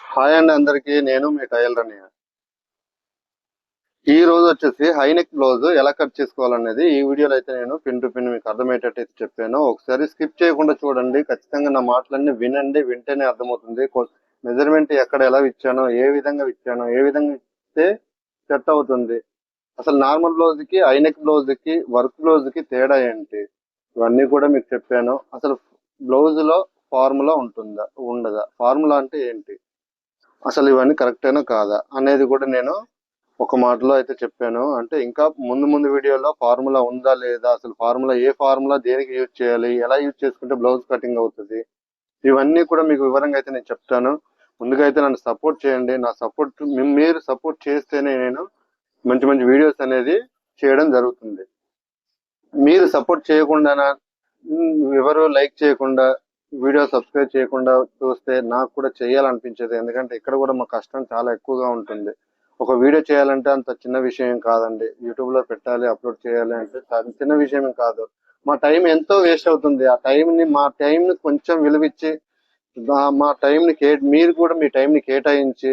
Hi అండి అందరికి. నేను మీ టైలర్ అని. ఈ రోజు వచ్చేసి హైనెక్ బ్లౌజ్ ఎలా కట్ చేసుకోవాలనేది ఈ వీడియోలో అయితే నేను పిన్ టు పిన్ మీకు అర్థమయ్యేటట్టు అయితే చెప్పాను. ఒకసారి స్కిప్ చేయకుండా చూడండి. ఖచ్చితంగా నా మాటలన్నీ వినండి. వింటేనే అర్థమవుతుంది. మెజర్మెంట్ ఎక్కడ ఎలా ఇచ్చానో, ఏ విధంగా ఇస్తే సెట్ అవుతుంది, అసలు నార్మల్ బ్లౌజ్ కి హైనెక్ బ్లౌజ్ కి వర్క్ బ్లౌజ్ కి తేడా ఏంటి, ఇవన్నీ కూడా మీకు చెప్పాను. అసలు బ్లౌజ్ లో ఫార్ములా ఉంటుందా, ఉండదా, ఫార్ములా అంటే ఏంటి, అసలు ఇవన్నీ కరెక్టేనా కాదా అనేది కూడా నేను ఒక మాటలో అయితే చెప్పాను. అంటే ఇంకా ముందు ముందు వీడియోలో ఫార్ములా ఉందా లేదా, అసలు ఫార్ములా ఏ ఫార్ములా దేనికి యూజ్ చేయాలి, ఎలా యూజ్ చేసుకుంటే బ్లౌజ్ కటింగ్ అవుతుంది, ఇవన్నీ కూడా మీకు వివరంగా అయితే నేను చెప్తాను. ముందుగా అయితే నన్ను సపోర్ట్ చేయండి. నా సపోర్ట్ మీరు సపోర్ట్ చేస్తేనే నేను మంచి మంచి వీడియోస్ అనేది చేయడం జరుగుతుంది. మీరు సపోర్ట్ చేయకుండా, ఎవరు లైక్ చేయకుండా, వీడియో సబ్స్క్రైబ్ చేయకుండా చూస్తే నాకు కూడా చేయాలనిపించదు. ఎందుకంటే ఇక్కడ కూడా మా కష్టం చాలా ఎక్కువగా ఉంటుంది. ఒక వీడియో చేయాలంటే అంత చిన్న విషయం కాదండి. యూట్యూబ్ లో పెట్టాలి, అప్లోడ్ చేయాలి అంటే చిన్న విషయం కాదు. మా టైం ఎంతో వేస్ట్ అవుతుంది. ఆ మా టైం ని కొంచెం విలువిచ్చి, మా టైం ని మీరు కూడా మీ టైం ని కేటాయించి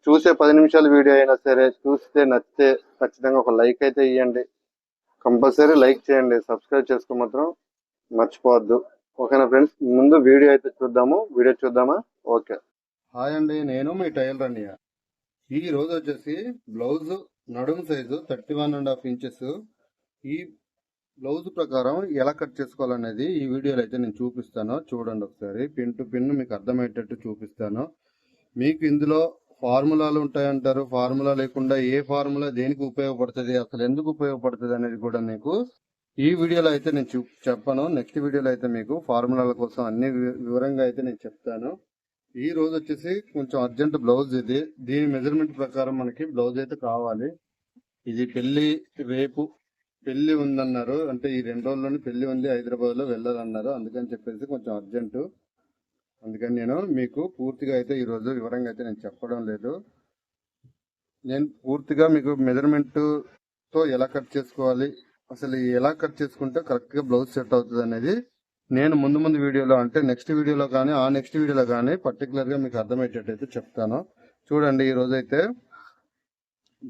చూసే 10 నిమిషాల వీడియో అయినా సరే చూస్తే నచ్చితే ఖచ్చితంగా ఒక లైక్ అయితే ఇవ్వండి. కంపల్సరీ లైక్ చేయండి. సబ్స్క్రైబ్ చేసుకో మాత్రం మర్చిపోవద్దు. ఓకేనా ఫ్రెండ్స్, ముందు వీడియో అయితే చూద్దాము. వీడియో చూద్దామా? ఓకే. హాయ్ అండి, నేను మీ టైలర్ అన్నయ్య. ఈ రోజు వచ్చేసి బ్లౌజ్ నడుము సైజు 31.5 ఇంచెస్. ఈ బ్లౌజ్ ప్రకారం ఎలా కట్ చేసుకోవాలనేది ఈ వీడియోలో అయితే నేను చూపిస్తాను. చూడండి ఒకసారి. పిన్ టు పిన్ మీకు అర్థమయ్యేటట్టు చూపిస్తాను. మీకు ఇందులో ఫార్ములాలు ఉంటాయంటారు. ఫార్ములా లేకుండా ఏ ఫార్ములా దేనికి ఉపయోగపడుతుంది, అసలు ఎందుకు ఉపయోగపడుతుంది అనేది కూడా మీకు ఈ వీడియోలో అయితే నేను చెప్పను. నెక్స్ట్ వీడియోలో అయితే మీకు ఫార్ములాల కోసం అన్ని వివరంగా అయితే నేను చెప్తాను. ఈ రోజు వచ్చేసి కొంచెం అర్జెంట్ బ్లౌజ్ ఇది. దీని మెజర్మెంట్ ప్రకారం మనకి బ్లౌజ్ అయితే కావాలి. ఇది రేపు పెళ్లి ఉందన్నారు. అంటే ఈ 2 రోజుల్లోనే పెళ్లి ఉంది, హైదరాబాద్ లో వెళ్ళాలన్నారు. అందుకని చెప్పేసి కొంచెం అర్జెంటు. అందుకని నేను మీకు పూర్తిగా అయితే ఈ రోజు వివరంగా అయితే నేను చెప్పడం లేదు. నేను పూర్తిగా మీకు మెజర్మెంట్ తో ఎలా కట్ చేసుకోవాలి, అసలు ఎలా కట్ చేసుకుంటే కరెక్ట్ గా బ్లౌజ్ సెట్ అవుతుంది అనేది నేను ముందు వీడియోలో, అంటే నెక్స్ట్ వీడియోలో కానీ ఆ నెక్స్ట్ వీడియోలో కానీ పర్టికులర్ గా మీకు అర్థమయ్యేటట్టు అయితే చెప్తాను. చూడండి, ఈ రోజు అయితే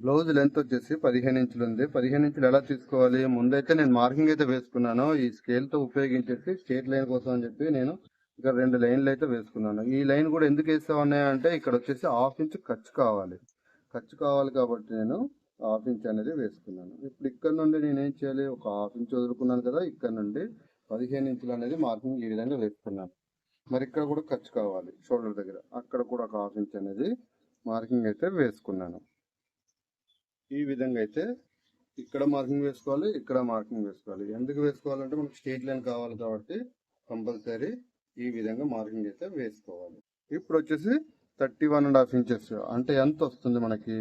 బ్లౌజ్ లెంత్ వచ్చేసి 15 ఇంచులు ఉంది. 15 ఇంచులు ఎలా తీసుకోవాలి, ముందైతే నేను మార్కింగ్ అయితే వేసుకున్నాను. ఈ స్కేల్ తో ఉపయోగించేసి స్ట్రేట్ లైన్ కోసం అని చెప్పి నేను ఇక్కడ 2 లైన్లు అయితే వేసుకున్నాను. ఈ లైన్ కూడా ఎందుకు వేస్తామన్నాయంటే ఇక్కడ వచ్చేసి 1/2 ఇంచ్ ఖర్చు కావాలి కాబట్టి నేను 1/2 ఇంచ్ అనేది వేసుకున్నాను. ఇప్పుడు ఇక్కడ నుండి నేనేం చేయాలి, ఒక 1/2 ఇంచ్ వదులుకున్నాను కదా, ఇక్కడ నుండి 15 ఇంచులు అనేది మార్కింగ్ ఈ విధంగా వేసుకున్నాను. మరి ఇక్కడ కూడా ఖర్చు కావాలి, షోల్డర్ దగ్గర, అక్కడ కూడా ఒక 1/2 ఇంచ్ అనేది మార్కింగ్ అయితే వేసుకున్నాను. ఈ విధంగా అయితే ఇక్కడ మార్కింగ్ వేసుకోవాలి, ఇక్కడ మార్కింగ్ వేసుకోవాలి. ఎందుకు వేసుకోవాలంటే మనకు స్ట్రెయిట్ లైన్ కావాలి కాబట్టి కంపల్సరీ ఈ విధంగా మార్కింగ్ అయితే వేసుకోవాలి. ఇప్పుడు వచ్చేసి 31.5 ఇంచెస్ అంటే ఎంత వస్తుంది మనకి,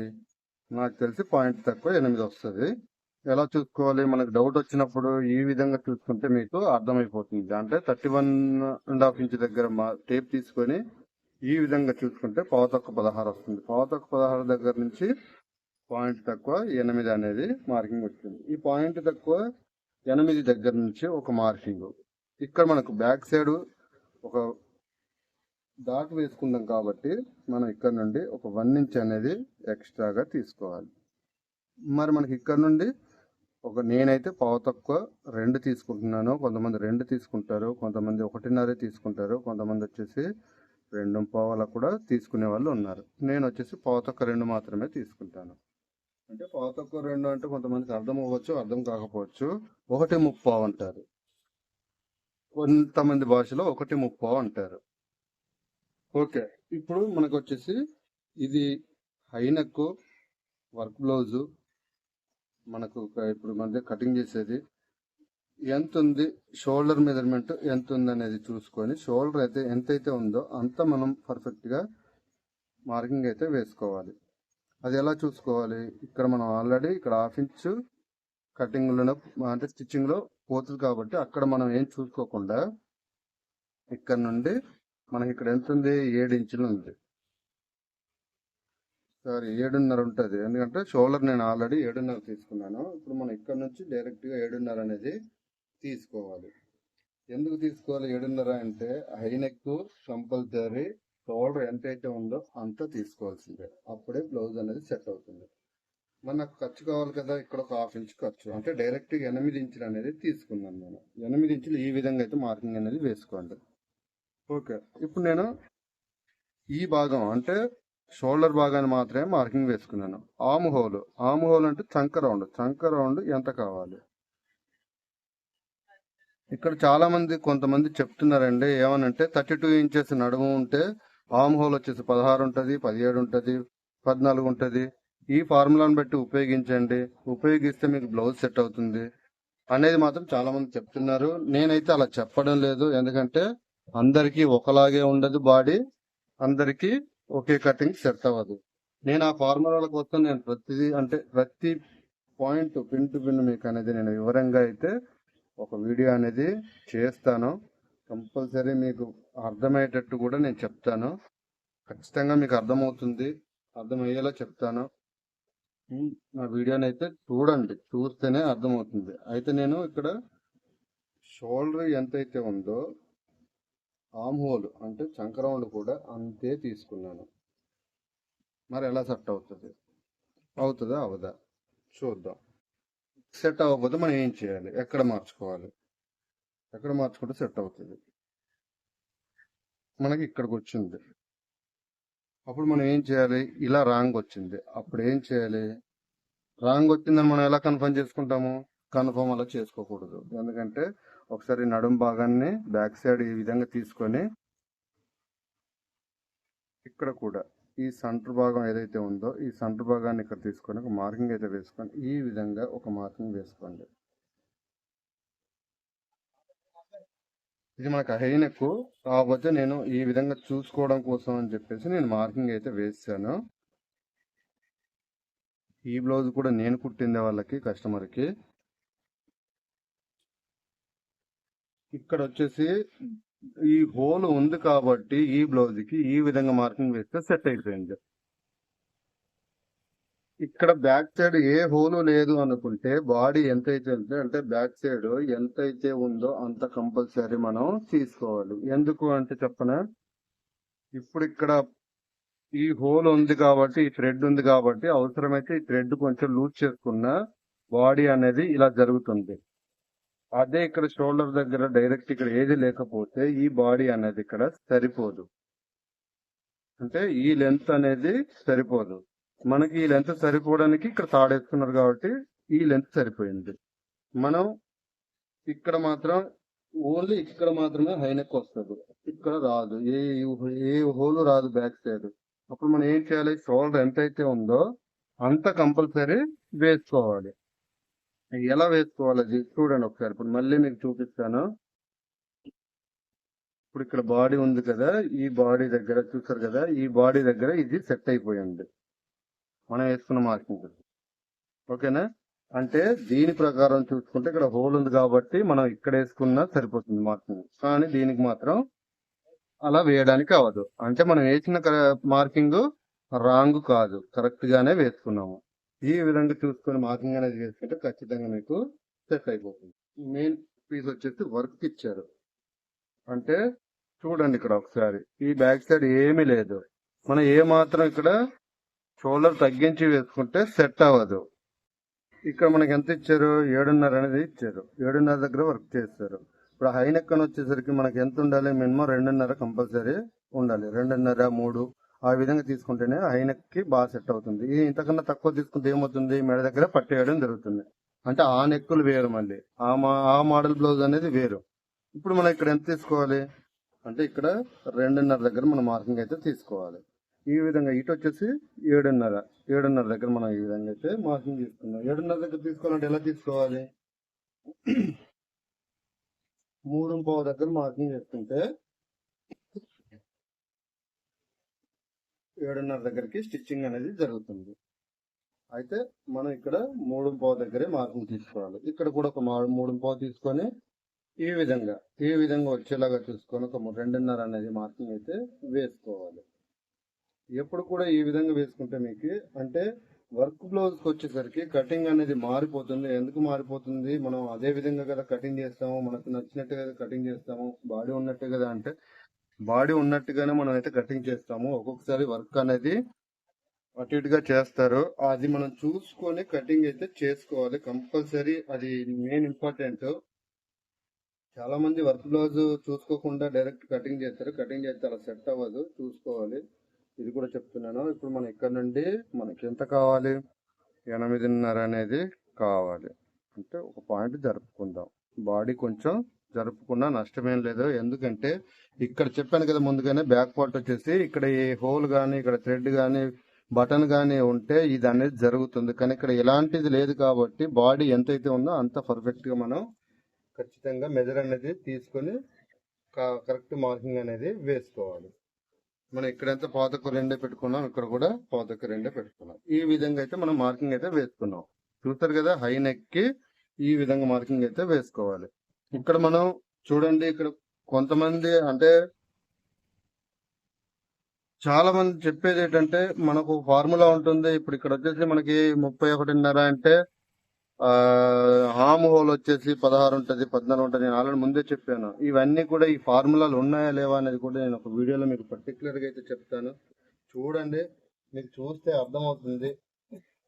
నాకు తెలిసి పాయింట్ తక్కువ 8 వస్తుంది. ఎలా చూసుకోవాలి, మనకు డౌట్ వచ్చినప్పుడు ఈ విధంగా చూసుకుంటే మీకు అర్థమైపోతుంది. అంటే 31.5 ఇంచ్ దగ్గర టేప్ తీసుకొని ఈ విధంగా చూసుకుంటే 16 వస్తుంది. 16 దగ్గర నుంచి పాయింట్ తక్కువ 8 అనేది మార్కింగ్ వచ్చింది. ఈ పాయింట్ తక్కువ 8 దగ్గర నుంచి ఒక మార్కింగ్, ఇక్కడ మనకు బ్యాక్ సైడ్ ఒక డాట్ వేసుకుందాం కాబట్టి మనం ఇక్కడ నుండి ఒక 1 ఇంచ్ అనేది ఎక్స్ట్రాగా తీసుకోవాలి. మరి మనకి ఇక్కడ నుండి నేనైతే తక్కువ 2 తీసుకుంటున్నాను. కొంతమంది 2 తీసుకుంటారు, కొంతమంది 1.5 తీసుకుంటారు, కొంతమంది వచ్చేసి 2.25 కూడా తీసుకునే వాళ్ళు ఉన్నారు. నేను వచ్చేసి తక్కువ 2 మాత్రమే తీసుకుంటాను. అంటే తక్కువ 2 అంటే కొంతమందికి అర్థం అవ్వచ్చు, అర్థం కాకపోవచ్చు. 1.30 అంటారు, కొంతమంది భాషలో 1.30 అంటారు. ఓకే, ఇప్పుడు మనకు వచ్చేసి ఇది హైనెక్ వర్క్ బ్లౌజు. మనకు ఇప్పుడు మధ్య కటింగ్ చేసేది ఎంత ఉంది, షోల్డర్ మెజర్మెంట్ ఎంత ఉంది అనేది చూసుకొని, షోల్డర్ అయితే ఎంతైతే ఉందో అంత మనం పర్ఫెక్ట్గా మార్కింగ్ అయితే వేసుకోవాలి. అది ఎలా చూసుకోవాలి, ఇక్కడ మనం ఆల్రెడీ ఇక్కడ 1/2 ఇంచ్ కటింగ్లో అంటే స్టిచ్చింగ్లో పోతుంది కాబట్టి అక్కడ మనం ఏం చూసుకోకుండా ఇక్కడ నుండి మనకి ఇక్కడ ఎంత ఉంది, 7 ఇంచులు ఉంది. సారీ 7.5 ఉంటుంది. ఎందుకంటే షోల్డర్ నేను ఆల్రెడీ 7.5 తీసుకున్నాను. ఇప్పుడు మనం ఇక్కడ నుంచి డైరెక్ట్గా 7.5 అనేది తీసుకోవాలి. ఎందుకు తీసుకోవాలి 7.5 అంటే హై నెక్ కంపల్సరీ షోల్డర్ ఎంతైతే ఉందో అంత తీసుకోవాల్సిందే, అప్పుడే బ్లౌజ్ అనేది సెట్ అవుతుంది. మరి నాకు ఖర్చు కావాలి కదా, ఇక్కడ ఒక 1/2 ఇంచ్ ఖర్చు, అంటే డైరెక్ట్ 8 ఇంచులు అనేది తీసుకున్నాను నేను. 8 ఇంచులు ఈ విధంగా అయితే మార్కింగ్ అనేది వేసుకోండి. ఓకే, ఇప్పుడు నేను ఈ భాగం అంటే షోల్డర్ భాగాన్ని మాత్రమే మార్కింగ్ వేసుకున్నాను. ఆమ్ హోల్ అంటే చంక రౌండ్ ఎంత కావాలి. ఇక్కడ చాలా మంది కొంతమంది చెప్తున్నారండి ఏమనంటే 32 ఇంచెస్ నడుము ఉంటే ఆమ్ హోల్ వచ్చేసి 16 ఉంటుంది, 17 ఉంటుంది, 14 ఉంటుంది. ఈ ఫార్ములాను బట్టి ఉపయోగించండి, ఉపయోగిస్తే మీకు బ్లౌజ్ సెట్ అవుతుంది అనేది మాత్రం చాలా మంది చెప్తున్నారు. నేనైతే అలా చెప్పడం లేదు, ఎందుకంటే అందరికీ ఒకలాగే ఉండదు బాడీ, అందరికీ ఒకే కటింగ్ సెట్ అవ్వదు. నేను ఆ ఫార్ములాల కోసం నేను ప్రతి పాయింట్ పిన్ టు పిన్ మీకు అనేది నేను వివరంగా అయితే ఒక వీడియో అనేది చేస్తాను. కంపల్సరీ మీకు అర్థమయ్యేటట్టు కూడా నేను చెప్తాను. ఖచ్చితంగా మీకు అర్థమవుతుంది, అర్థమయ్యేలా చెప్తాను. నా వీడియోని అయితే చూడండి, చూస్తేనే అర్థమవుతుంది. అయితే నేను ఇక్కడ షోల్డర్ ఎంతైతే ఉందో ఆమ్ హోల్ అంటే చంకరౌండ్ కూడా అంతే తీసుకున్నాను. మరి ఎలా సెట్ అవుతుందా అవదా చూద్దాం. సెట్ అవ్వకపోతే మనం ఏం చేయాలి, ఎక్కడ మార్చుకుంటే సెట్ అవుతుంది. మనకి ఇక్కడికి వచ్చింది, అప్పుడు మనం ఏం చేయాలి, ఇలా రాంగ్ వచ్చింది, అప్పుడు ఏం చేయాలి, రాంగ్ వచ్చిందని మనం ఎలా కన్ఫర్మ్ చేసుకుంటాము, కన్ఫర్మ్ అలా చేసుకోకూడదు. ఎందుకంటే ఒకసారి నడుం భాగాన్ని బ్యాక్ సైడ్ ఈ విధంగా తీసుకొని ఇక్కడ కూడా ఈ సెంటర్ భాగం ఏదైతే ఉందో ఈ సెంటర్ భాగాన్ని ఇక్కడ తీసుకొని ఒక మార్కింగ్ అయితే వేసుకొని ఈ విధంగా ఒక మార్కింగ్ వేసుకోండి. ఇది మనకు హై నెక్ కాకపోతే నేను ఈ విధంగా చూసుకోవడం కోసం అని చెప్పేసి నేను మార్కింగ్ అయితే వేసాను. ఈ బ్లౌజ్ కూడా నేను కుట్టిందే వాళ్ళకి, కస్టమర్కి. ఇక్కడ వచ్చేసి ఈ హోల్ ఉంది కాబట్టి ఈ బ్లౌజ్ కి ఈ విధంగా మార్కింగ్ వేస్తే సెట్ అయిపోయింది. ఇక్కడ బ్యాక్ సైడ్ ఏ హోలు లేదు అనుకుంటే బాడీ ఎంతైతే అంటే బ్యాక్ సైడ్ ఎంతైతే ఉందో అంత కంపల్సరీ మనం తీసుకోవాలి. ఎందుకు అంటే చెప్పనా, ఇప్పుడు ఇక్కడ ఈ హోల్ ఉంది కాబట్టి, ఈ థ్రెడ్ ఉంది కాబట్టి అవసరమైతే ఈ థ్రెడ్ కొంచెం లూజ్ చేసుకున్న బాడీ అనేది ఇలా జరుగుతుంది. అదే ఇక్కడ షోల్డర్ దగ్గర డైరెక్ట్ ఇక్కడ ఏది లేకపోతే ఈ బాడీ అనేది ఇక్కడ సరిపోదు, అంటే ఈ లెంత్ అనేది సరిపోదు. మనకి ఈ లెంత్ సరిపోవడానికి ఇక్కడ తాడేస్తున్నారు కాబట్టి ఈ లెంత్ సరిపోయింది. మనం ఇక్కడ మాత్రం ఓన్లీ ఇక్కడ మాత్రమే హైనెక్ వస్తుంది, ఇక్కడ రాదు, ఏ హోల్ రాదు బ్యాక్ సైడ్. అప్పుడు మనం ఏం చేయాలి, షోల్డర్ ఎంతైతే ఉందో అంత కంపల్సరీ వేసుకోవాలి. ఎలా వేసుకోవాలి అది చూడండి ఒకసారి. ఇప్పుడు మళ్ళీ మీకు చూపిస్తాను. ఇప్పుడు ఇక్కడ బాడీ ఉంది కదా, ఈ బాడీ దగ్గర చూసారు కదా, ఈ బాడీ దగ్గర ఇది సెట్ అయిపోయింది మనం వేసుకున్న మార్కింగ్. ఓకేనా, అంటే దీని ప్రకారం చూసుకుంటే ఇక్కడ హోల్ ఉంది కాబట్టి మనం ఇక్కడ వేసుకున్నా సరిపోతుంది మార్కింగ్, కానీ దీనికి మాత్రం అలా వేయడానికి అవ్వదు. అంటే మనం వేసిన మార్కింగ్ రాంగ్ కాదు, కరెక్ట్ గానే వేసుకున్నాము. ఈ విధంగా చూసుకుని మార్కింగ్ అనేది వేసుకుంటే ఖచ్చితంగా మీకు సెట్ అయిపోతుంది. మెయిన్ పీస్ వచ్చేసి వర్క్ ఇచ్చారు, అంటే చూడండి ఇక్కడ ఒకసారి ఈ బ్యాక్ సైడ్ ఏమీ లేదు, మనం ఏ మాత్రం ఇక్కడ షోల్డర్ తగ్గించి వేసుకుంటే సెట్ అవ్వదు. ఇక్కడ మనకి ఎంత ఇచ్చారు, 7.5 అనేది ఇచ్చారు, 7.5 దగ్గర వర్క్ చేస్తారు. ఇప్పుడు హై నెక్ అని వచ్చేసరికి మనకి ఎంత ఉండాలి, మినిమం 2.5 కంపల్సరీ ఉండాలి, 2.5 3 ఆ విధంగా తీసుకుంటేనే హై నెక్ కి బాగా సెట్ అవుతుంది. ఇంతకన్నా తక్కువ తీసుకుంటే ఏమవుతుంది, మెడ దగ్గర పట్టేయడం జరుగుతుంది, అంటే ఆ నెక్కులు వేరు, మళ్ళీ ఆ మోడల్ బ్లౌజ్ అనేది వేరు. ఇప్పుడు మనం ఇక్కడ ఎంత తీసుకోవాలి అంటే ఇక్కడ 2.5 దగ్గర మనం మార్కింగ్ అయితే తీసుకోవాలి. ఈ విధంగా ఇటు వచ్చేసి 7.5 దగ్గర మనం ఈ విధంగా అయితే మార్కింగ్ తీసుకున్నాం. 7.5 దగ్గర తీసుకోవాలంటే ఎలా తీసుకోవాలి, 3.5 దగ్గర మార్కింగ్ చేసుకుంటే 7.5 దగ్గరికి స్టిచ్చింగ్ అనేది జరుగుతుంది. అయితే మనం ఇక్కడ 3.5 దగ్గరే మార్కింగ్ తీసుకోవాలి. ఇక్కడ కూడా ఒక 3.5 తీసుకొని ఈ విధంగా వచ్చేలాగా చూసుకొని ఒక 2.5 అనేది మార్కింగ్ అయితే వేసుకోవాలి. ఎప్పుడు కూడా ఈ విధంగా వేసుకుంటే మీకు అంటే వర్క్ బ్లౌజ్ వచ్చేసరికి కటింగ్ అనేది మారిపోతుంది. ఎందుకు మారిపోతుంది, మనం అదే విధంగా కదా కటింగ్ చేస్తాము, మనకు నచ్చినట్టు కదా కటింగ్ చేస్తాము, బాడీ ఉన్నట్టు కదా, అంటే బాడీ ఉన్నట్టుగానే మనం అయితే కటింగ్ చేస్తాము. ఒక్కొక్కసారి వర్క్ అనేది అటు ఇటుగా చేస్తారు. అది మనం చూసుకొని కటింగ్ అయితే చేసుకోవాలి కంపల్సరీ. అది మెయిన్ ఇంపార్టెంట్. చాలా మంది వర్క్ బ్లౌజ్ చూసుకోకుండా డైరెక్ట్ కటింగ్ చేస్తారు. కటింగ్ చేస్తే అలా సెట్ అవ్వదు, చూసుకోవాలి. ఇది కూడా చెప్తున్నాను. ఇప్పుడు మనం ఇక్కడ నుండి మనకి ఎంత కావాలి, 8.5 అనేది కావాలి. అంటే ఒక పాయింట్ జరుపుకుందాం. బాడీ కొంచెం జరుపుకున్నా నష్టమేం లేదు. ఎందుకంటే ఇక్కడ చెప్పాను కదా ముందుగానే, బ్యాక్ పార్ట్ వచ్చేసి ఇక్కడ ఈ హోల్ కానీ ఇక్కడ థ్రెడ్ కానీ బటన్ కానీ ఉంటే ఇది అనేది జరుగుతుంది. కానీ ఇక్కడ ఎలాంటిది లేదు కాబట్టి బాడీ ఎంతైతే ఉందో అంత పర్ఫెక్ట్ గా మనం ఖచ్చితంగా మెజర్ అనేది తీసుకొని కరెక్ట్ మార్కింగ్ అనేది వేసుకోవాలి. మనం ఇక్కడంతా పాతకు 2 పెట్టుకున్నాం, ఇక్కడ కూడా పాతకు 2 పెట్టుకున్నాం. ఈ విధంగా అయితే మనం మార్కింగ్ అయితే వేసుకున్నాం. చూస్తారు కదా, హై నెక్ కి ఈ విధంగా మార్కింగ్ అయితే వేసుకోవాలి. ఇక్కడ మనం చూడండి, ఇక్కడ కొంతమంది అంటే చాలా మంది చెప్పేది ఏంటంటే మనకు ఫార్ములా ఉంటుంది. ఇప్పుడు ఇక్కడ వచ్చేసి మనకి 31.5 అంటే హామ్ హోల్ వచ్చేసి 16 ఉంటుంది, 14 ఉంటుంది. నేను ఆల్రెడీ ముందే చెప్పాను. ఇవన్నీ కూడా ఈ ఫార్ములాలు ఉన్నాయా లేవా అనేది కూడా నేను ఒక వీడియోలో మీకు పర్టికులర్ గా అయితే చెప్తాను. చూడండి, మీకు చూస్తే అర్థమవుతుంది.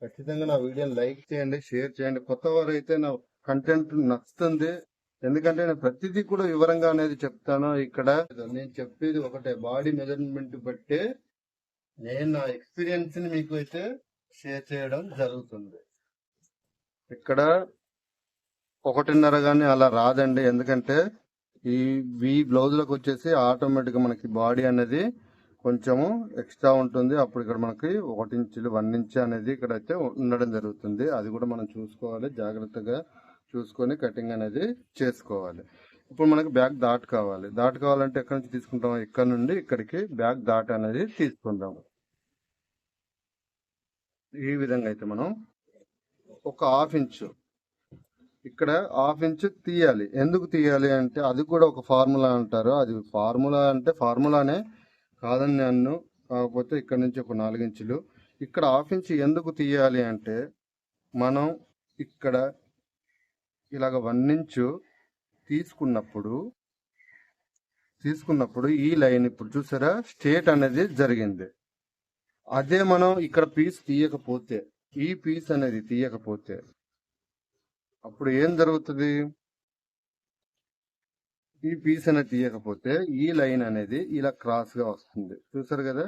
ఖచ్చితంగా నా వీడియోని లైక్ చేయండి, షేర్ చేయండి. కొత్త వారు అయితే నా కంటెంట్ నచ్చుతుంది. ఎందుకంటే నేను ప్రతిదీ కూడా వివరంగా అనేది చెప్తాను. ఇక్కడ నేను చెప్పేది ఒకటే, బాడీ మెజర్మెంట్ బట్టే నేను నా ఎక్స్పీరియన్స్ ని మీకు అయితే షేర్ చేయడం జరుగుతుంది. ఇక్కడ 1.5 గానీ అలా రాదండి. ఎందుకంటే ఈ బ్లౌజులకు వచ్చేసి ఆటోమేటిక్ గా మనకి బాడీ అనేది కొంచెము ఎక్స్ట్రా ఉంటుంది. అప్పుడు ఇక్కడ మనకి 1 ఇంచులు 1 ఇంచ్ అనేది ఇక్కడ అయితే ఉండడం జరుగుతుంది. అది కూడా మనం చూసుకోవాలి, జాగ్రత్తగా చూసుకొని కటింగ్ అనేది చేసుకోవాలి. ఇప్పుడు మనకి బ్యాక్ డాట్ కావాలి. డాట్ కావాలంటే ఎక్కడి నుంచి తీసుకుంటాం, ఇక్కడ నుండి ఇక్కడికి బ్యాక్ డాట్ అనేది తీసుకుందాం. ఈ విధంగా అయితే మనం ఒక 1/2 ఇంచు ఇక్కడ 1/2 ఇంచు తీయాలి. ఎందుకు తీయాలి అంటే అది కూడా ఒక ఫార్ములా అంటారు. అది ఫార్ములా అంటే ఫార్ములానే కాదని నన్ను, కాకపోతే ఇక్కడ నుంచి ఒక 4 ఇంచులు ఇక్కడ 1/2 ఇంచు ఎందుకు తీయాలి అంటే మనం ఇక్కడ ఇలాగ 1 ఇంచు తీసుకున్నప్పుడు ఈ లైన్ ఇప్పుడు చూసారా స్ట్రేట్ అనేది జరిగింది. అదే మనం ఇక్కడ పీస్ తీయకపోతే, ఈ పీస్ అనేది తీయకపోతే అప్పుడు ఏం జరుగుతుంది, ఈ పీస్ అనేది తీయకపోతే ఈ లైన్ అనేది ఇలా క్రాస్ గా వస్తుంది. చూసారు కదా,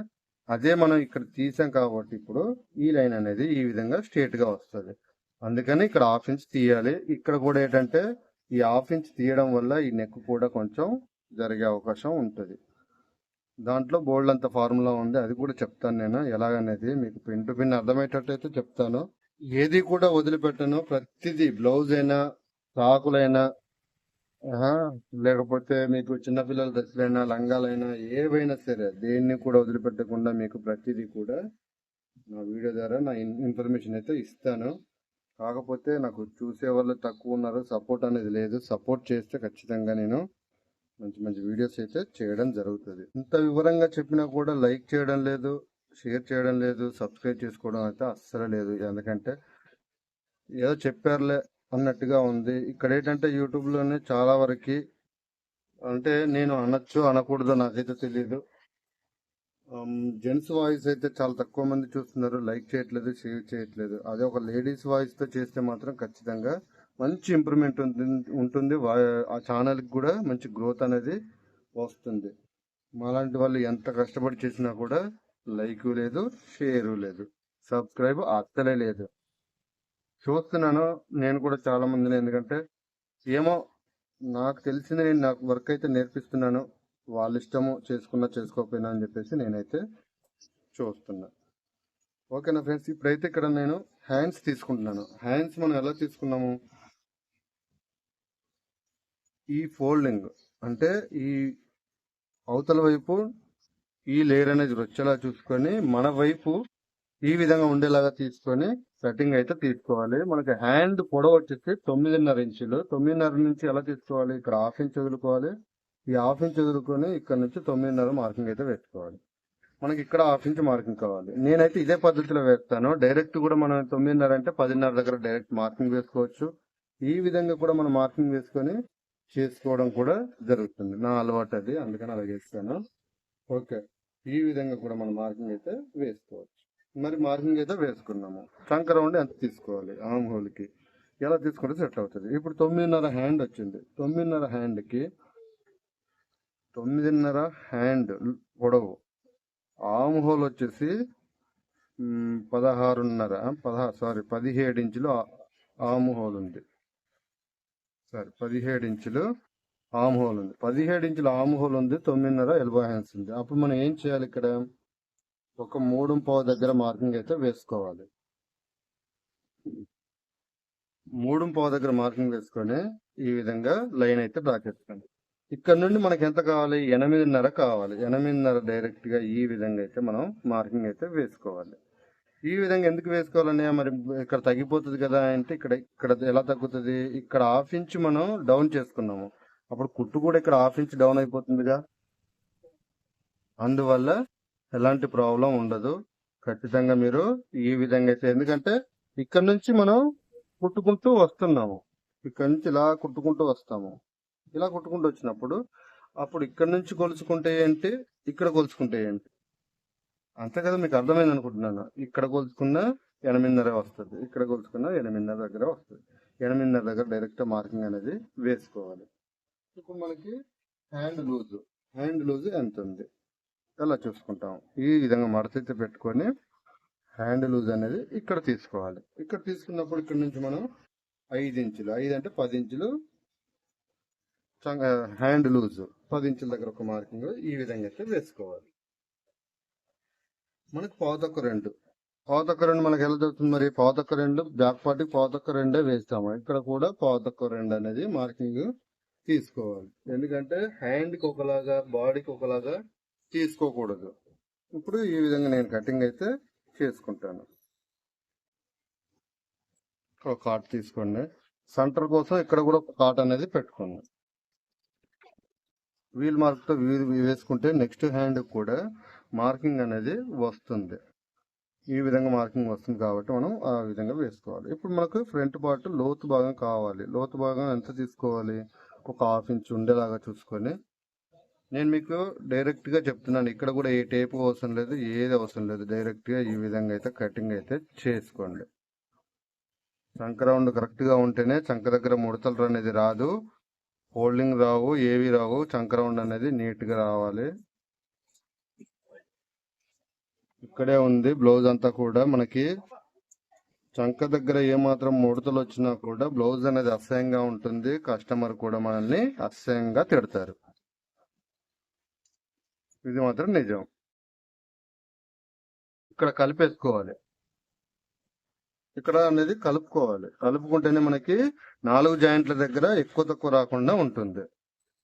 అదే మనం ఇక్కడ తీసాం కాబట్టి ఇప్పుడు ఈ లైన్ అనేది ఈ విధంగా స్ట్రేట్ గా వస్తుంది. అందుకని ఇక్కడ 1/2 ఇంచ్ తీయాలి. ఇక్కడ కూడా ఏంటంటే ఈ 1/2 ఇంచ్ తీయడం వల్ల ఈ నెక్ కూడా కొంచెం జరిగే అవకాశం ఉంటుంది. దాంట్లో బోల్డ్ అంత ఫార్ములా ఉంది, అది కూడా చెప్తాను నేను ఎలాగనేది. మీకు పిన్ టు పిన్ అర్థమయ్యేటట్టయితే చెప్తాను. ఏది కూడా వదిలిపెట్టను. ప్రతిదీ బ్లౌజ్ అయినా, చాకులైనా, లేకపోతే మీకు చిన్నపిల్లల డ్రెస్సులైనా, లంగాలైనా, ఏవైనా సరే దేన్ని కూడా వదిలిపెట్టకుండా మీకు ప్రతిదీ కూడా నా వీడియో ద్వారా నా ఇన్ఫర్మేషన్ అయితే ఇస్తాను. కాకపోతే నాకు చూసే వాళ్ళు తక్కువ ఉన్నారు, సపోర్ట్ అనేది లేదు. సపోర్ట్ చేస్తే ఖచ్చితంగా నేను మంచి మంచి వీడియోస్ అయితే చేయడం జరుగుతుంది. ఇంత వివరంగా చెప్పినా కూడా లైక్ చేయడం లేదు, షేర్ చేయడం లేదు, సబ్స్క్రైబ్ చేసుకోవడం అయితే అస్సలు లేదు. ఎందుకంటే ఏదో చెప్పారులే అన్నట్టుగా ఉంది. ఇక్కడ ఏంటంటే యూట్యూబ్లోనే చాలా వరకు అంటే నేను అనొచ్చు అనకూడదు నాకైతే తెలియదు. జెంట్స్ వాయిస్ అయితే చాలా తక్కువ మంది చూస్తున్నారు, లైక్ చేయట్లేదు, షేర్ చేయట్లేదు. అదే ఒక లేడీస్ వాయిస్ తో చేస్తే మాత్రం ఖచ్చితంగా మంచి ఇంప్రూవ్మెంట్ ఉంటుంది. ఆ ఛానల్ కి కూడా మంచి గ్రోత్ అనేది వస్తుంది. మాలాంటి వాళ్ళు ఎంత కష్టపడి చేసినా కూడా లైక్ లేదు, షేర్ లేదు, సబ్స్క్రైబ్ అస్సలే లేదు. చూస్తున్నాను నేను కూడా చాలా మందిని. ఎందుకంటే ఏమో నాకు తెలిసింది నేను నాకు వర్క్ అయితే నేర్పిస్తున్నాను. వాళ్ళ ఇష్టము, చేసుకున్నా చేసుకోకపోయినా అని చెప్పేసి నేనైతే చూస్తున్నా. ఓకేనా ఫ్రెండ్స్, ఇప్పుడైతే ఇక్కడ నేను హ్యాండ్స్ తీసుకుంటున్నాను. హ్యాండ్స్ మనం ఎలా తీసుకున్నాము, ఈ ఫోల్డింగ్ అంటే ఈ అవతల వైపు ఈ లేయర్ అనేది వచ్చేలా చూసుకొని మన వైపు ఈ విధంగా ఉండేలాగా తీసుకొని కటింగ్ అయితే తీసుకోవాలి. మనకి హ్యాండ్ పొడవు వచ్చేసి 9.5 ఇంచులు. 9.5 నుంచి ఎలా తీసుకోవాలి, ఇక్కడ 1/2 ఇంచ్ వదులుకోవాలి. ఈ 1/2 ఇంచ్ వదులుకొని ఇక్కడ నుంచి 9.5 మార్కింగ్ అయితే వేసుకోవాలి. మనకి ఇక్కడ 1/2 ఇంచ్ మార్కింగ్ కావాలి. నేనైతే ఇదే పద్ధతిలో వేస్తాను. డైరెక్ట్ కూడా మనం 9.5 అంటే 10.5 దగ్గర డైరెక్ట్ మార్కింగ్ వేసుకోవచ్చు. ఈ విధంగా కూడా మనం మార్కింగ్ వేసుకొని చేసుకోవడం కూడా జరుగుతుంది. నా అలవాటు అది, అందుకని అలా చేస్తాను. ఓకే, ఈ విధంగా కూడా మనం మార్కింగ్ అయితే వేసుకోవచ్చు. మరి మార్కింగ్ అయితే వేసుకున్నాము. చంక రౌండ్ ఎంత తీసుకోవాలి ఆర్మ్ హోల్కి, ఎలా తీసుకుంటే సెట్ అవుతుంది. ఇప్పుడు 9.5 హ్యాండ్ వచ్చింది. 9.5 హ్యాండ్కి 9.5 హ్యాండ్ పొడవు, ఆర్మ్ హోల్ వచ్చేసి 17 ఇంచులు ఆర్మ్ హోల్ ఉంది. 17 ఇంచులు ఆర్మ్ హోల్ ఉంది. 17 ఇంచుల ఆర్మ్ హోల్ ఉంది. 9.5 ఎల్బో హ్యాండ్స్ ఉంది. అప్పుడు మనం ఏం చేయాలి, ఇక్కడ ఒక 3.5 దగ్గర మార్కింగ్ అయితే వేసుకోవాలి. 3.5 దగ్గర మార్కింగ్ వేసుకొని ఈ విధంగా లైన్ అయితే డ్రా చేసుకోండి. ఇక్కడ నుండి మనకి ఎంత కావాలి, 8.5 కావాలి. 8.5 డైరెక్ట్ గా ఈ విధంగా అయితే మనం మార్కింగ్ అయితే వేసుకోవాలి. ఈ విధంగా ఎందుకు వేసుకోవాలని, మరి ఇక్కడ తగ్గిపోతుంది కదా అంటే, ఇక్కడ ఎలా తగ్గుతుంది, ఇక్కడ 1/2 ఇంచ్ మనం డౌన్ చేసుకున్నాము. అప్పుడు కుట్టు కూడా ఇక్కడ 1/2 ఇంచ్ డౌన్ అయిపోతుందిగా. అందువల్ల ఎలాంటి ప్రాబ్లం ఉండదు. ఖచ్చితంగా మీరు ఈ విధంగా అయితే, ఎందుకంటే ఇక్కడ నుంచి మనం కుట్టుకుంటూ వస్తున్నాము. ఇక్కడ నుంచి ఇలా కుట్టుకుంటూ వస్తాము. ఇలా కుట్టుకుంటూ వచ్చినప్పుడు అప్పుడు ఇక్కడ నుంచి కొలుచుకుంటే ఏంటి, ఇక్కడ కొలుచుకుంటే ఏంటి, అంతే కదా. మీకు అర్థమైంది అనుకుంటున్నాను. ఇక్కడ కొలుచుకున్న 8.5 వస్తుంది, ఇక్కడ కొలుచుకున్న 8.5 దగ్గర వస్తుంది. 8.5 దగ్గర డైరెక్ట్ మార్కింగ్ అనేది వేసుకోవాలి. ఇప్పుడు మనకి హ్యాండ్ లూజ్ ఎంత ఉంది ఎలా చూసుకుంటాం. ఈ విధంగా మడతైతే పెట్టుకొని హ్యాండ్ లూజ్ అనేది ఇక్కడ తీసుకోవాలి. ఇక్కడ తీసుకున్నప్పుడు ఇక్కడ నుంచి మనం 5 ఇంచులు, 5 అంటే 10 ఇంచులు హ్యాండ్ లూజ్, 10 ఇంచుల దగ్గర ఒక మార్కింగ్ ఈ విధంగా అయితే వేసుకోవాలి. మనకి పావుతొక్క రెండు మనకి ఎలా చదువుతుంది, మరి పావుతొక్క రెండు బ్యాక్ పార్టీకి పావుతొక్క రెండే వేస్తాము. ఇక్కడ కూడా పావుతొక్క రెండు అనేది మార్కింగ్ తీసుకోవాలి. ఎందుకంటే హ్యాండ్కి ఒకలాగా బాడీకి ఒకలాగా తీసుకోకూడదు. ఇప్పుడు ఈ విధంగా నేను కటింగ్ అయితే చేసుకుంటాను. ఒక కాట్ తీసుకోండి. సెంటర్ కోసం ఇక్కడ కూడా ఒక కాట్ అనేది పెట్టుకోండి. వీల్ మార్క్ తో వేసుకుంటే నెక్స్ట్ హ్యాండ్ కూడా మార్కింగ్ అనేది వస్తుంది. ఈ విధంగా మార్కింగ్ వస్తుంది కాబట్టి మనం ఆ విధంగా వేసుకోవాలి. ఇప్పుడు మనకు ఫ్రంట్ పార్ట్ లోతు భాగం కావాలి. లోతు భాగం ఎంత తీసుకోవాలి, ఒక 1/2 ఇంచ్ ఉండేలాగా చూసుకొని, నేను మీకు డైరెక్ట్ గా చెప్తున్నాను. ఇక్కడ కూడా ఏ టేప్ అవసరం లేదు, ఏది అవసరం లేదు. డైరెక్ట్ గా ఈ విధంగా అయితే కటింగ్ అయితే చేసుకోండి. చంక రౌండ్ కరెక్ట్ గా ఉంటేనే చంక దగ్గర ముడతలు అనేది రాదు, హోల్డింగ్ రావు, ఏవి రావు. చంక రౌండ్ అనేది నీట్ గా రావాలి. ఇక్కడే ఉంది బ్లౌజ్ అంతా కూడా. మనకి చంక దగ్గర ఏమాత్రం ముడతలు వచ్చినా కూడా బ్లౌజ్ అనేది అసహ్యంగా ఉంటుంది. కస్టమర్ కూడా మనల్ని అసహ్యంగా తిడతారు. ఇది మాత్రం నిజం. ఇక్కడ కలిపేసుకోవాలి. ఇక్కడ అనేది కలుపుకోవాలి. కలుపుకుంటేనే మనకి 4 జాయింట్ల దగ్గర ఎక్కువ తక్కువ రాకుండా ఉంటుంది.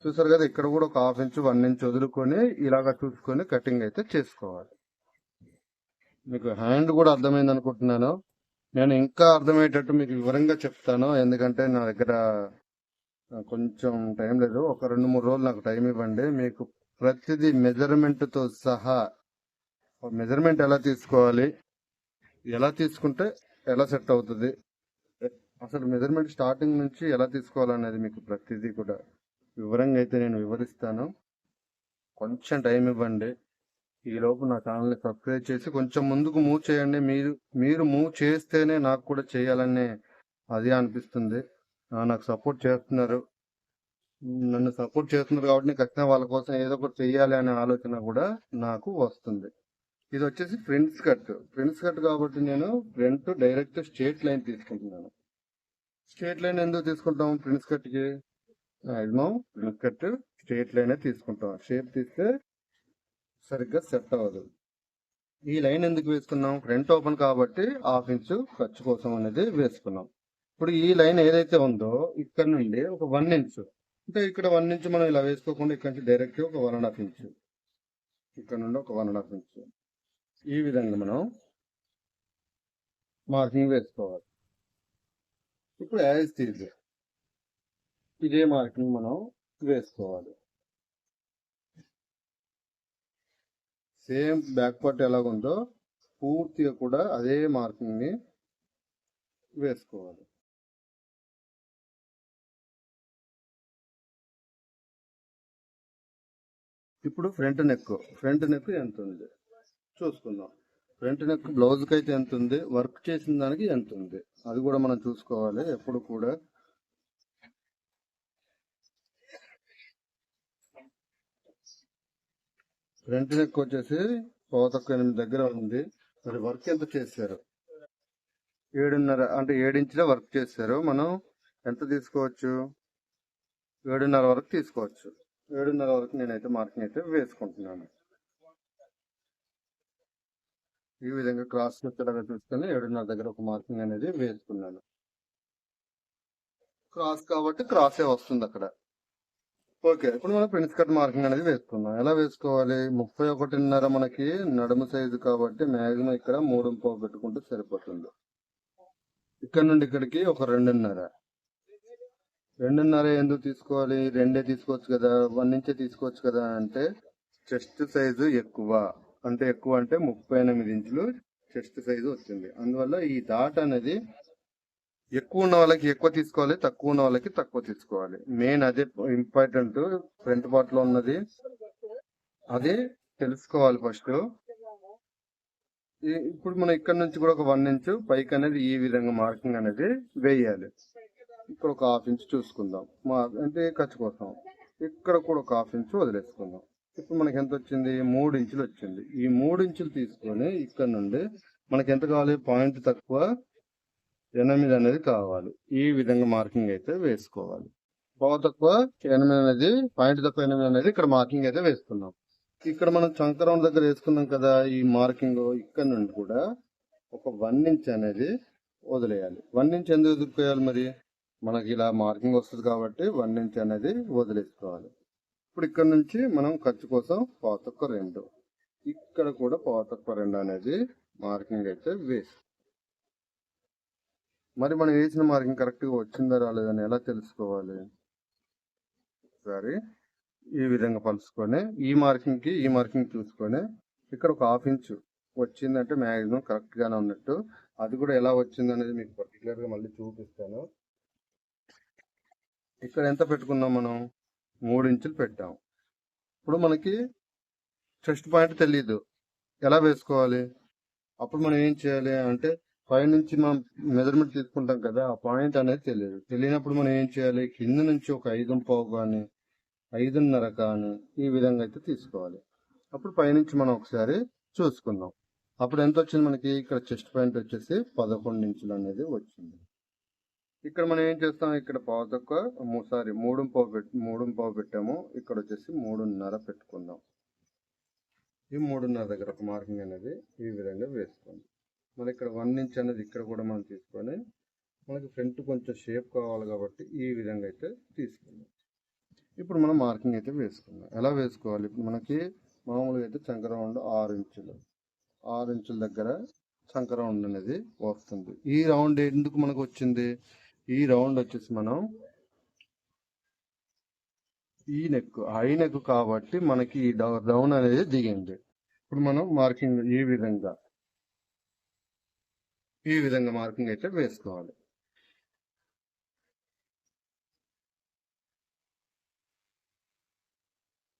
చూసారు కదా, ఇక్కడ కూడా ఒక 1/2 ఇంచ్ 1 ఇంచ్ వదులుకొని ఇలాగా చూసుకొని కటింగ్ అయితే చేసుకోవాలి. మీకు హ్యాండ్ కూడా అర్థమైంది అనుకుంటున్నాను. నేను ఇంకా అర్థమయ్యేటట్టు మీకు వివరంగా చెప్తాను. ఎందుకంటే నా దగ్గర కొంచెం టైం లేదు. ఒక 2-3 రోజులు నాకు టైం ఇవ్వండి. మీకు ప్రతిదీ మెజర్మెంట్ తో సహా, మెజర్మెంట్ ఎలా తీసుకోవాలి, ఎలా తీసుకుంటే ఎలా సెట్ అవుతుంది, అసలు మెజర్మెంట్ స్టార్టింగ్ నుంచి ఎలా తీసుకోవాలనేది మీకు ప్రతిదీ కూడా వివరంగా అయితే నేను వివరిస్తాను. కొంచెం టైం ఇవ్వండి. ఈ లోపు నా ఛానల్ని సబ్స్క్రైబ్ చేసి కొంచెం ముందుకు మూవ్ చేయండి. మీరు మూవ్ చేస్తేనే నాకు కూడా చేయాలనే అది అనిపిస్తుంది. నాకు సపోర్ట్ చేస్తున్నారు. నన్ను సపోర్ట్ చేస్తున్నారు కాబట్టి ఖచ్చితంగా వాళ్ళ కోసం ఏదో ఒకటి చెయ్యాలి అనే ఆలోచన కూడా నాకు వస్తుంది. ఇది వచ్చేసి ఫ్రంట్ కట్ కాబట్టి నేను ఫ్రంట్ డైరెక్ట్ స్ట్రేట్ లైన్ తీసుకుంటున్నాను. స్ట్రేట్ లైన్ ఎందుకు తీసుకుంటాం, ఫ్రంట్ కట్కి maximum front cut straight line తీసుకుంటాం. షేప్ తీస్తే సరిగ్గా సెట్ అవ్వదు. ఈ లైన్ ఎందుకు వేసుకున్నాం, ఫ్రంట్ ఓపెన్ కాబట్టి 1/2 ఇంచ్ ఖర్చు కోసం అనేది వేసుకున్నాం. ఇప్పుడు ఈ లైన్ ఏదైతే ఉందో ఇక్కడ నుండి ఒక 1 ఇంచ్, అంటే ఇక్కడ 1 ఇంచ్ మనం ఇలా వేసుకోకుండా ఇక్కడ నుంచి డైరెక్ట్ ఒక 1.5 ఇంచ్, ఇక్కడ నుండి ఒక 1.5 ఇంచ్ ఈ విధంగా మనం మార్కింగ్ వేసుకోవాలి. ఇప్పుడు యాజ్ తీజ్ ఇదే మార్కింగ్ మనం వేసుకోవాలి. సేమ్ బ్యాక్ పార్ట్ ఎలాగుందో పూర్తిగా కూడా అదే మార్కింగ్ ని వేసుకోవాలి. ఇప్పుడు ఫ్రంట్ నెక్ ఎంత ఉంది చూసుకుందాం. ఫ్రంట్ నెక్ బ్లౌజ్కి అయితే ఎంత ఉంది, వర్క్ చేసిన దానికి ఎంత ఉంది, అది కూడా మనం చూసుకోవాలి ఎప్పుడు కూడా. ఫ్రంట్ నెక్ వచ్చేసి 8.5 దగ్గర ఉంది. మరి వర్క్ ఎంత చేశారు? 7.5 అంటే 7 ఇంచుల వర్క్ చేశారు. మనం ఎంత తీసుకోవచ్చు? 7.5 వరకు తీసుకోవచ్చు. 7.5 వరకు నేనైతే మార్కింగ్ అయితే వేసుకుంటున్నాను. ఈ విధంగా క్రాస్ వచ్చేలాగా చూసుకొని 7.5 దగ్గర ఒక మార్కింగ్ అనేది వేసుకున్నాను. క్రాస్ కాబట్టి క్రాసే వస్తుంది అక్కడ. ఓకే, ఇప్పుడు మనం ప్రిన్స్ కట్ మార్కింగ్ అనేది వేసుకున్నాం. ఎలా వేసుకోవాలి? 31.5 మనకి నడుము సైజు కాబట్టి మాక్సిమం ఇక్కడ 3.5 పెట్టుకుంటే సరిపోతుంది. ఇక్కడ నుండి ఇక్కడికి ఒక 2.5. 2.5 ఎందుకు తీసుకోవాలి? 2 తీసుకోవచ్చు కదా, 1 ఇంచే తీసుకోవచ్చు కదా. అంటే చెస్ట్ సైజు ఎక్కువ అంటే 38 ఇంచులు చెస్ట్ సైజు వచ్చింది. అందువల్ల ఈ డాట్ అనేది ఎక్కువ ఉన్న వాళ్ళకి ఎక్కువ తీసుకోవాలి, తక్కువ ఉన్న వాళ్ళకి తక్కువ తీసుకోవాలి. మెయిన్ అదే ఇంపార్టెంట్. ఫ్రంట్ పార్ట్ లో ఉన్నది అది తెలుసుకోవాలి ఫస్ట్. ఇప్పుడు మనం ఇక్కడ నుంచి కూడా ఒక 1 ఇంచు పైకి అనేది ఈ విధంగా మార్కింగ్ అనేది వేయాలి. ఇక్కడ ఒక 1/2 ఇంచు చూసుకుందాం, అంటే ఖర్చు కోసం. ఇక్కడ కూడా ఒక 1/2 ఇంచు వదిలేసుకుందాం. ఇప్పుడు మనకి ఎంత వచ్చింది? 3 ఇంచులు వచ్చింది. ఈ 3 ఇంచులు తీసుకొని ఇక్కడ నుండి మనకి ఎంత కావాలి? పాయింట్ తక్కువ 8 అనేది కావాలి. ఈ విధంగా మార్కింగ్ అయితే వేసుకోవాలి. తక్కువ 8 అనేది, పాయింట్ తక్కువ 8 అనేది ఇక్కడ మార్కింగ్ అయితే వేసుకున్నాం. ఇక్కడ మనం చంక రౌండ్ దగ్గర వేసుకున్నాం కదా ఈ మార్కింగ్. ఇక్కడ నుండి కూడా ఒక 1 ఇంచ్ అనేది వదిలేయాలి. 1 ఇంచ్ ఎందుకు వదిలిపోయాలి? మరి మనకి ఇలా మార్కింగ్ వస్తుంది కాబట్టి 1 ఇంచ్ అనేది వదిలేసుకోవాలి. ఇప్పుడు ఇక్కడ నుంచి మనం ఖర్చు కోసం 2.5, ఇక్కడ కూడా 2.5 అనేది మార్కింగ్ అయితే వేసి, మరి మనం వేసిన మార్కింగ్ కరెక్ట్గా వచ్చిందా రాలేదని ఎలా తెలుసుకోవాలి? ఒకసారి ఈ విధంగా పలుచుకొని ఈ మార్కింగ్ చూసుకొని ఇక్కడ ఒక 1/2 ఇంచు వచ్చిందంటే మ్యాక్సిమం కరెక్ట్ గానే ఉన్నట్టు. అది కూడా ఎలా వచ్చింది అనేది మీకు పర్టికులర్ గా మళ్ళీ చూపిస్తాను. ఇక్కడ ఎంత పెట్టుకున్నాం మనం? 3 ఇంచులు పెట్టాం. ఇప్పుడు మనకి చెస్ట్ పాయింట్ తెలీదు, ఎలా వేసుకోవాలి? అప్పుడు మనం ఏం చేయాలి అంటే పైనుంచి మనం మెజర్మెంట్ తీసుకుంటాం కదా, ఆ పాయింట్ అనేది తెలియనప్పుడు మనం ఏం చేయాలి? కింద నుంచి ఒక 5.5 కానీ 5.5 కానీ ఈ విధంగా అయితే తీసుకోవాలి. అప్పుడు పైనుంచి మనం ఒకసారి చూసుకుందాం. అప్పుడు ఎంత వచ్చింది మనకి? ఇక్కడ చెస్ట్ పాయింట్ వచ్చేసి 11 ఇంచులు అనేది వచ్చింది. ఇక్కడ మనం ఏం చేస్తాం? ఇక్కడ 3.5 పెట్టాము. ఇక్కడ వచ్చేసి 3.5 పెట్టుకుందాం. ఈ 3.5 దగ్గర ఒక మార్కింగ్ అనేది ఈ విధంగా వేసుకోండి. మన ఇక్కడ 1 ఇంచ్ అనేది ఇక్కడ కూడా మనం తీసుకొని, మనకి ఫ్రంట్ కొంచెం షేప్ కావాలి కాబట్టి ఈ విధంగా అయితే తీసుకుందాం. ఇప్పుడు మనం మార్కింగ్ అయితే వేసుకుందాం. ఎలా వేసుకోవాలి? ఇప్పుడు మనకి మామూలుగా అయితే చంక రౌండ్ 6 ఇంచుల దగ్గర చంక రౌండ్ అనేది వస్తుంది. ఈ రౌండ్ ఎందుకు మనకు వచ్చింది? ఈ రౌండ్ వచ్చేసి మనం ఈ నెక్ హై నెక్ కాబట్టి మనకి ఈ డౌన్ అనేది దిగింది. ఇప్పుడు మనం మార్కింగ్ ఈ విధంగా మార్కింగ్ అయితే వేసుకోవాలి.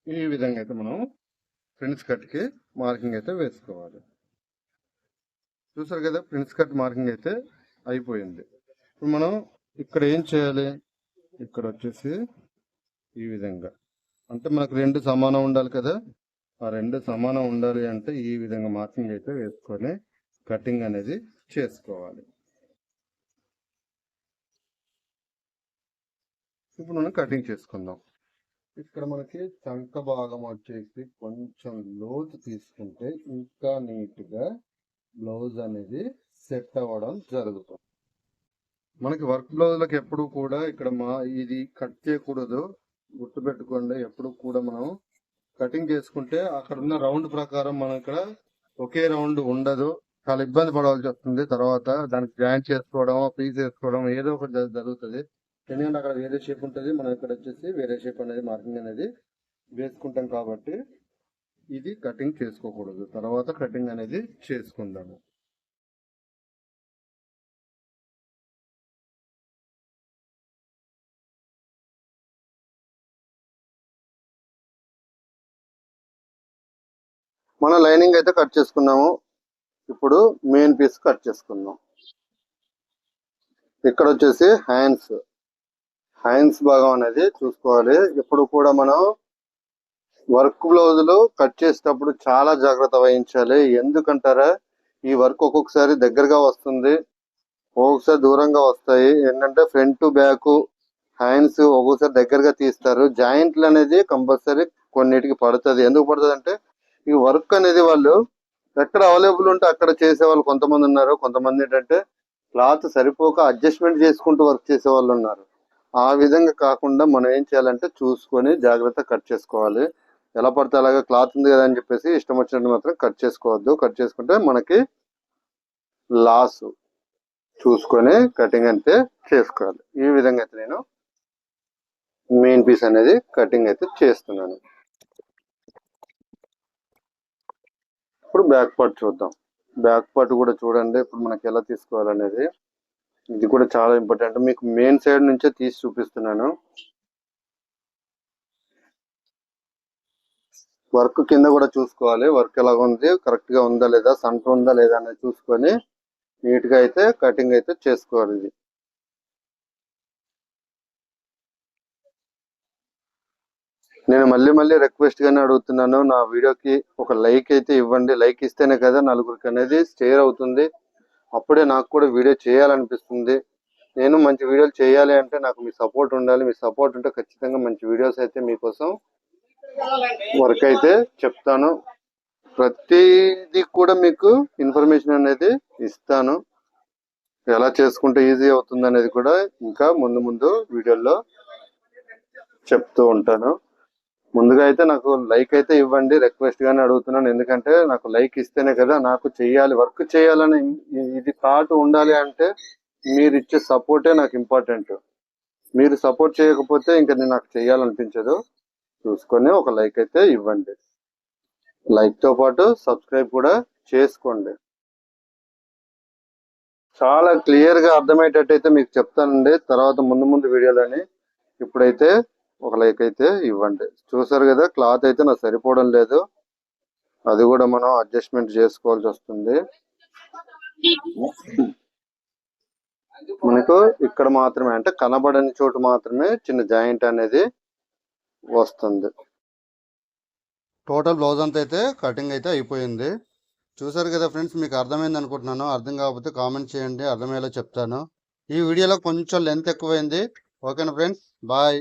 ఈ విధంగా అయితే మనం ప్రిన్స్ కట్ కి మార్కింగ్ అయితే వేసుకోవాలి. చూసారు కదా, ప్రిన్స్ కట్ మార్కింగ్ అయితే అయిపోయింది. ఇప్పుడు మనం ఇక్కడ ఏం చేయాలి? ఇక్కడ వచ్చేసి ఈ విధంగా, అంటే మనకు 2 సమానం ఉండాలి కదా, ఆ 2 సమానం ఉండాలి అంటే ఈ విధంగా మార్కింగ్ అయితే వేసుకొని కటింగ్ అనేది చేసుకోవాలి. ఇప్పుడు మనం కటింగ్ చేసుకుందాం. ఇక్కడ మనకి చంక భాగం వచ్చేసి కొంచెం లోతు తీసుకుంటే ఇంకా నీట్ గా బ్లౌజ్ అనేది సెట్ అవ్వడం జరుగుతుంది. మనకి వర్క్ బ్లౌజ్లకు ఎప్పుడు కూడా ఇక్కడ ఇది కట్ చేయకూడదు, గుర్తుపెట్టుకోండి. ఎప్పుడు కూడా మనం కటింగ్ చేసుకుంటే అక్కడ ఉన్న రౌండ్ ప్రకారం మనం ఇక్కడ ఒకే రౌండ్ ఉండదు, చాలా ఇబ్బంది పడవలసి వస్తుంది. తర్వాత దానికి జాయింట్ చేసుకోవడం, పీస్ వేసుకోవడం ఏదో ఒకటి జరుగుతుంది. ఎందుకంటే అక్కడ వేరే షేప్ ఉంటుంది, మనం ఇక్కడ వచ్చేసి వేరే షేప్ అనేది మార్కింగ్ అనేది వేసుకుంటాం కాబట్టి ఇది కటింగ్ చేసుకోకూడదు. తర్వాత కటింగ్ అనేది చేసుకుందాము. మన లైనింగ్ అయితే కట్ చేసుకున్నాము. ఇప్పుడు మెయిన్ పీస్ కట్ చేసుకుందాం. ఇక్కడ వచ్చేసి హ్యాండ్స్ భాగం అనేది చూసుకోవాలి. ఇప్పుడు కూడా మనం వర్క్ బ్లౌజులు కట్ చేసేటప్పుడు చాలా జాగ్రత్త వహించాలి. ఎందుకంటారా, ఈ వర్క్ ఒక్కొక్కసారి దగ్గరగా వస్తుంది, ఒక్కొక్కసారి దూరంగా వస్తాయి. ఏంటంటే ఫ్రంట్ టు బ్యాక్ హ్యాండ్స్ ఒక్కొక్కసారి దగ్గరగా తీస్తారు. జాయింట్లు అనేది కంపల్సరీ కొన్నిటికి పడుతుంది. ఎందుకు పడుతుంది అంటే ఈ వర్క్ అనేది వాళ్ళు ఎక్కడ అవైలబుల్ ఉంటే అక్కడ చేసే వాళ్ళు కొంతమంది ఉన్నారు. కొంతమంది ఏంటంటే క్లాత్ సరిపోక అడ్జస్ట్మెంట్ చేసుకుంటూ వర్క్ చేసే వాళ్ళు ఉన్నారు. ఆ విధంగా కాకుండా మనం ఏం చేయాలంటే చూసుకొని జాగ్రత్త కట్ చేసుకోవాలి. ఎలా పడితే అలాగే క్లాత్ ఉంది కదా అని చెప్పేసి ఇష్టం వచ్చినట్టు మాత్రం కట్ చేసుకోవద్దు. కట్ చేసుకుంటే మనకి లాస్. చూసుకొని కటింగ్ అయితే చేసుకోవాలి. ఈ విధంగా అయితే నేను మెయిన్ పీస్ అనేది కటింగ్ అయితే చేస్తున్నాను. ఇప్పుడు బ్యాక్ పార్ట్ చూద్దాం. బ్యాక్ పార్ట్ కూడా చూడండి ఇప్పుడు మనకి ఎలా తీసుకోవాలనేది. ఇది కూడా చాలా ఇంపార్టెంట్. మీకు మెయిన్ సైడ్ నుంచే తీసి చూపిస్తున్నాను. వర్క్ కింద కూడా చూసుకోవాలి. వర్క్ ఎలా ఉంది, కరెక్ట్ గా ఉందా లేదా, సెంటర్ ఉందా లేదా అనేది చూసుకొని నీట్ గా అయితే కటింగ్ అయితే చేసుకోవాలి. ఇది నేను మళ్ళీ రిక్వెస్ట్ గానే అడుగుతున్నాను, నా వీడియోకి ఒక లైక్ అయితే ఇవ్వండి. లైక్ ఇస్తేనే కదా నలుగురికి అనేది షేర్ అవుతుంది. అప్పుడే నాకు కూడా వీడియో చేయాలనిపిస్తుంది. నేను మంచి వీడియోలు చేయాలి అంటే నాకు మీ సపోర్ట్ ఉండాలి. మీ సపోర్ట్ ఉంటే ఖచ్చితంగా మంచి వీడియోస్ అయితే మీకోసం వర్క్ అయితే చెప్తాను. ప్రతిదీ కూడా మీకు ఇన్ఫర్మేషన్ అనేది ఇస్తాను. ఎలా చేసుకుంటే ఈజీ అవుతుంది అనేది కూడా ఇంకా ముందు వీడియోల్లో చెప్తూ ఉంటాను. ముందుగా అయితే నాకు లైక్ అయితే ఇవ్వండి, రిక్వెస్ట్ గానే అడుగుతున్నాను. ఎందుకంటే నాకు లైక్ ఇస్తేనే కదా నాకు చెయ్యాలి, వర్క్ చేయాలని ఇది థాట్ ఉండాలి. అంటే మీరు ఇచ్చే సపోర్టే నాకు ఇంపార్టెంట్. మీరు సపోర్ట్ చేయకపోతే ఇంకా నేను నాకు చెయ్యాలనిపించదు. చూసుకొని ఒక లైక్ అయితే ఇవ్వండి. లైక్ తో పాటు సబ్స్క్రైబ్ కూడా చేసుకోండి. చాలా క్లియర్ గా అర్థమయ్యేటట్టు అయితే మీకు చెప్తానండి తర్వాత ముందు వీడియోలని. ఇప్పుడైతే ఒక లైక్ అయితే ఇవ్వండి. చూసారు కదా క్లాత్ అయితే నాకు సరిపోవడం లేదు. అది కూడా మనం అడ్జస్ట్మెంట్ చేసుకోవాల్సి వస్తుంది. మనకు ఇక్కడ మాత్రమే అంటే కనబడని చోటు మాత్రమే చిన్న జాయింట్ అనేది వస్తుంది. టోటల్ బ్లౌజ్ అంతా అయితే కటింగ్ అయితే అయిపోయింది. చూసారు కదా ఫ్రెండ్స్, మీకు అర్థమైంది అనుకుంటున్నాను. అర్థం కాకపోతే కామెంట్ చేయండి, అర్థమయ్యేలా చెప్తాను. ఈ వీడియోలో కొంచెం లెంత్ ఎక్కువైంది. ఓకేనా ఫ్రెండ్స్, బాయ్.